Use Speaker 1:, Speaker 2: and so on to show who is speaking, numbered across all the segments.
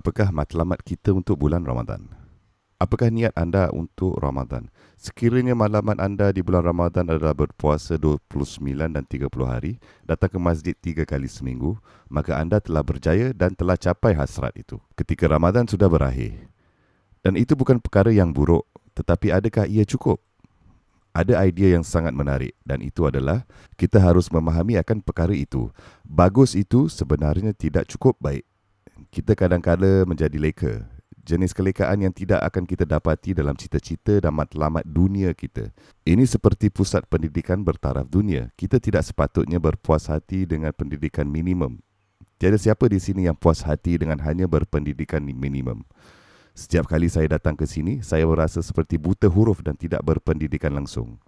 Speaker 1: Apakah matlamat kita untuk bulan Ramadan? Apakah niat anda untuk Ramadan? Sekiranya matlamat anda di bulan Ramadan adalah berpuasa 29 dan 30 hari, datang ke masjid 3 kali seminggu, maka anda telah berjaya dan telah capai hasrat itu. Ketika Ramadan sudah berakhir. Dan itu bukan perkara yang buruk, tetapi adakah ia cukup? Ada idea yang sangat menarik dan itu adalah kita harus memahami akan perkara itu. Bagus itu sebenarnya tidak cukup baik. Kita kadang-kadang menjadi leka. Jenis kelekaan yang tidak akan kita dapati dalam cita-cita dan matlamat dunia kita. Ini seperti pusat pendidikan bertaraf dunia. Kita tidak sepatutnya berpuas hati dengan pendidikan minimum. Tiada siapa di sini yang puas hati dengan hanya berpendidikan minimum. Setiap kali saya datang ke sini, saya berasa seperti buta huruf dan tidak berpendidikan langsung.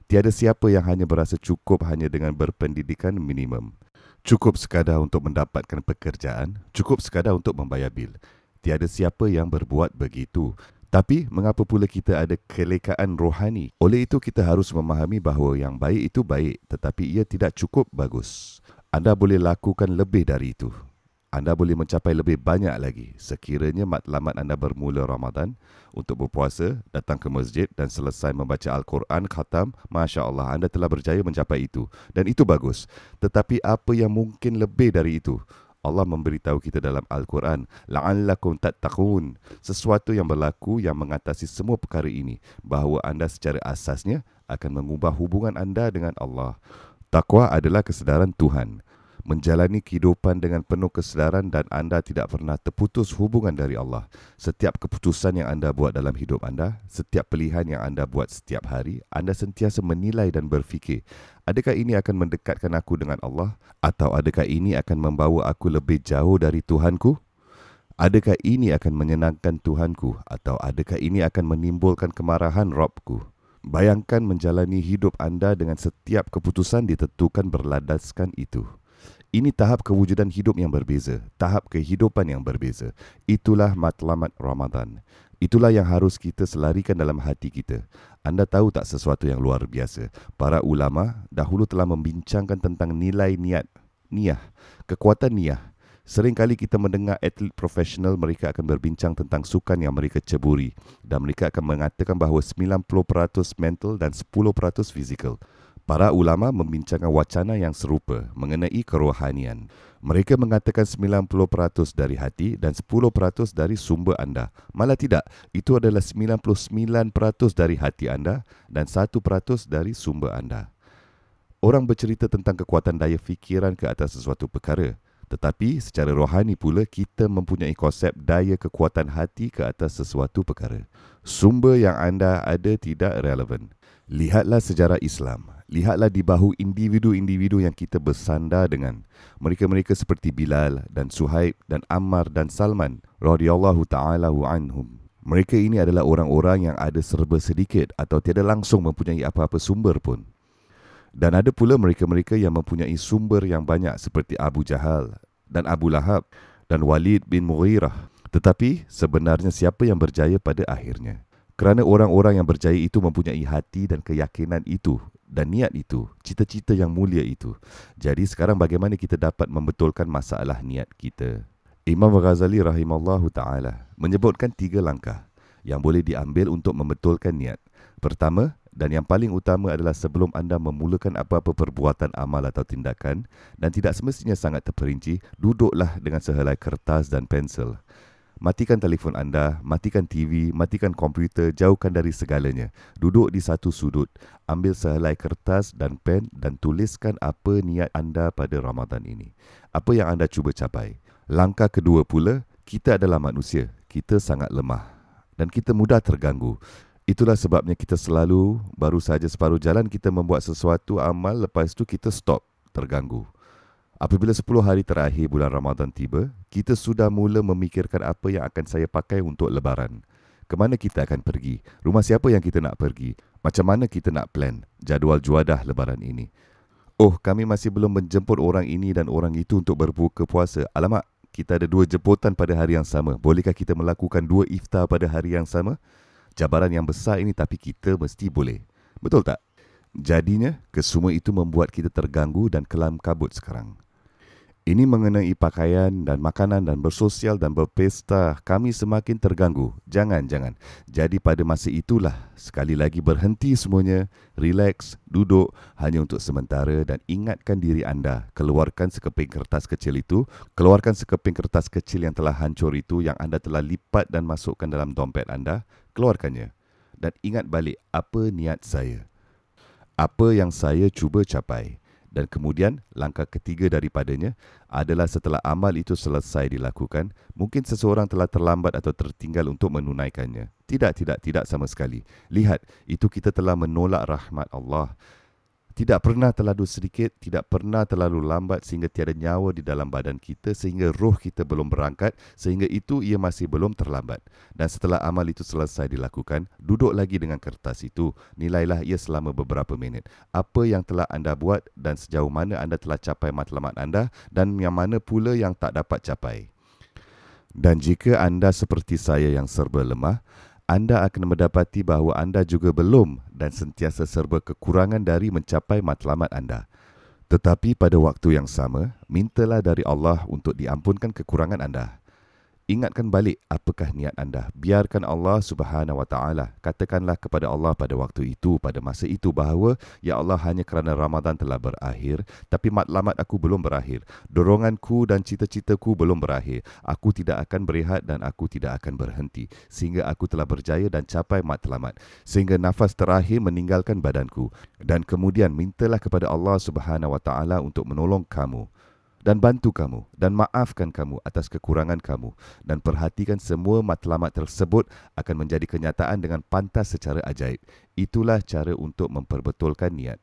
Speaker 1: Tiada siapa yang hanya berasa cukup hanya dengan berpendidikan minimum. Cukup sekadar untuk mendapatkan pekerjaan, cukup sekadar untuk membayar bil. Tiada siapa yang berbuat begitu. Tapi mengapa pula kita ada kelekaan rohani? Oleh itu kita harus memahami bahawa yang baik itu baik, tetapi ia tidak cukup bagus. Anda boleh lakukan lebih dari itu. Anda boleh mencapai lebih banyak lagi sekiranya matlamat anda bermula Ramadan untuk berpuasa, datang ke masjid dan selesai membaca Al-Quran, khatam, Masya Allah, anda telah berjaya mencapai itu. Dan itu bagus. Tetapi apa yang mungkin lebih dari itu? Allah memberitahu kita dalam Al-Quran, la'allakum tattaqun, sesuatu yang berlaku yang mengatasi semua perkara ini, bahawa anda secara asasnya akan mengubah hubungan anda dengan Allah. Taqwa adalah kesedaran Tuhan. Menjalani kehidupan dengan penuh kesedaran dan anda tidak pernah terputus hubungan dari Allah. Setiap keputusan yang anda buat dalam hidup anda, setiap pilihan yang anda buat setiap hari, anda sentiasa menilai dan berfikir, adakah ini akan mendekatkan aku dengan Allah? Atau adakah ini akan membawa aku lebih jauh dari Tuhanku? Adakah ini akan menyenangkan Tuhanku? Atau adakah ini akan menimbulkan kemarahan Rabbku? Bayangkan menjalani hidup anda dengan setiap keputusan ditentukan berlandaskan itu. Ini tahap kewujudan hidup yang berbeza, tahap kehidupan yang berbeza. Itulah matlamat Ramadan. Itulah yang harus kita selarikan dalam hati kita. Anda tahu tak sesuatu yang luar biasa? Para ulama dahulu telah membincangkan tentang nilai niyah, kekuatan niyah. Seringkali kita mendengar atlet profesional mereka akan berbincang tentang sukan yang mereka ceburi dan mereka akan mengatakan bahawa 90% mental dan 10% fizikal. Para ulama membincangkan wacana yang serupa mengenai kerohanian. Mereka mengatakan 90% dari hati dan 10% dari sumber anda. Malah tidak, itu adalah 99% dari hati anda dan 1% dari sumber anda. Orang bercerita tentang kekuatan daya fikiran ke atas sesuatu perkara. Tetapi secara rohani pula kita mempunyai konsep daya kekuatan hati ke atas sesuatu perkara. Sumber yang anda ada tidak relevan. Lihatlah sejarah Islam. Lihatlah di bahu individu-individu yang kita bersandar dengan. Mereka-mereka seperti Bilal dan Suhaib dan Ammar dan Salman radhiyallahu ta'ala anhum. Mereka ini adalah orang-orang yang ada serba sedikit atau tiada langsung mempunyai apa-apa sumber pun. Dan ada pula mereka-mereka yang mempunyai sumber yang banyak seperti Abu Jahal dan Abu Lahab dan Walid bin Mughirah. Tetapi sebenarnya siapa yang berjaya pada akhirnya? Kerana orang-orang yang berjaya itu mempunyai hati dan keyakinan itu dan niat itu, cita-cita yang mulia itu. Jadi sekarang bagaimana kita dapat membetulkan masalah niat kita? Imam Ghazali rahimallahu ta'ala menyebutkan 3 langkah yang boleh diambil untuk membetulkan niat. Pertama dan yang paling utama adalah sebelum anda memulakan apa-apa perbuatan amal atau tindakan dan tidak semestinya sangat terperinci, duduklah dengan sehelai kertas dan pensel. Matikan telefon anda, matikan TV, matikan komputer, jauhkan dari segalanya. Duduk di satu sudut, ambil sehelai kertas dan pen dan tuliskan apa niat anda pada Ramadan ini. Apa yang anda cuba capai. Langkah kedua pula, kita adalah manusia. Kita sangat lemah dan kita mudah terganggu. Itulah sebabnya kita selalu, baru saja separuh jalan kita membuat sesuatu amal, lepas itu kita stop, terganggu. Apabila 10 hari terakhir bulan Ramadan tiba, kita sudah mula memikirkan apa yang akan saya pakai untuk lebaran. Kemana kita akan pergi? Rumah siapa yang kita nak pergi? Macam mana kita nak plan jadual juadah lebaran ini? Oh, kami masih belum menjemput orang ini dan orang itu untuk berbuka puasa. Alamak, kita ada 2 jemputan pada hari yang sama. Bolehkah kita melakukan 2 iftar pada hari yang sama? Cabaran yang besar ini tapi kita mesti boleh. Betul tak? Jadinya, kesemua itu membuat kita terganggu dan kelam kabut sekarang. Ini mengenai pakaian dan makanan dan bersosial dan berpesta, kami semakin terganggu. Jangan. Jadi pada masa itulah, sekali lagi berhenti semuanya, relax, duduk hanya untuk sementara dan ingatkan diri anda. Keluarkan sekeping kertas kecil itu, keluarkan sekeping kertas kecil yang telah hancur itu yang anda telah lipat dan masukkan dalam dompet anda, keluarkannya. Dan ingat balik apa niat saya. Apa yang saya cuba capai. Dan kemudian langkah ketiga daripadanya adalah setelah amal itu selesai dilakukan, mungkin seseorang telah terlambat atau tertinggal untuk menunaikannya. Tidak sama sekali. Lihat, itu kita telah menolak rahmat Allah. Tidak pernah terlalu sedikit, tidak pernah terlalu lambat sehingga tiada nyawa di dalam badan kita, sehingga roh kita belum berangkat, sehingga itu ia masih belum terlambat. Dan setelah amal itu selesai dilakukan, duduk lagi dengan kertas itu, nilailah ia selama beberapa minit. Apa yang telah anda buat dan sejauh mana anda telah capai matlamat anda dan yang mana pula yang tak dapat capai. Dan jika anda seperti saya yang serba lemah, anda akan mendapati bahawa anda juga belum dan sentiasa serba kekurangan dari mencapai matlamat anda. Tetapi pada waktu yang sama, mintalah dari Allah untuk diampunkan kekurangan anda. Ingatkan balik apakah niat anda. Biarkan Allah Subhanahu Wa Taala. Katakanlah kepada Allah pada waktu itu, pada masa itu bahawa, Ya Allah, hanya kerana Ramadan telah berakhir, tapi matlamat aku belum berakhir. Doronganku dan cita-citaku belum berakhir. Aku tidak akan berehat dan aku tidak akan berhenti. Sehingga aku telah berjaya dan capai matlamat. Sehingga nafas terakhir meninggalkan badanku. Dan kemudian mintalah kepada Allah Subhanahu Wa Taala untuk menolong kamu. Dan bantu kamu dan maafkan kamu atas kekurangan kamu dan perhatikan semua matlamat tersebut akan menjadi kenyataan dengan pantas secara ajaib. Itulah cara untuk memperbetulkan niat.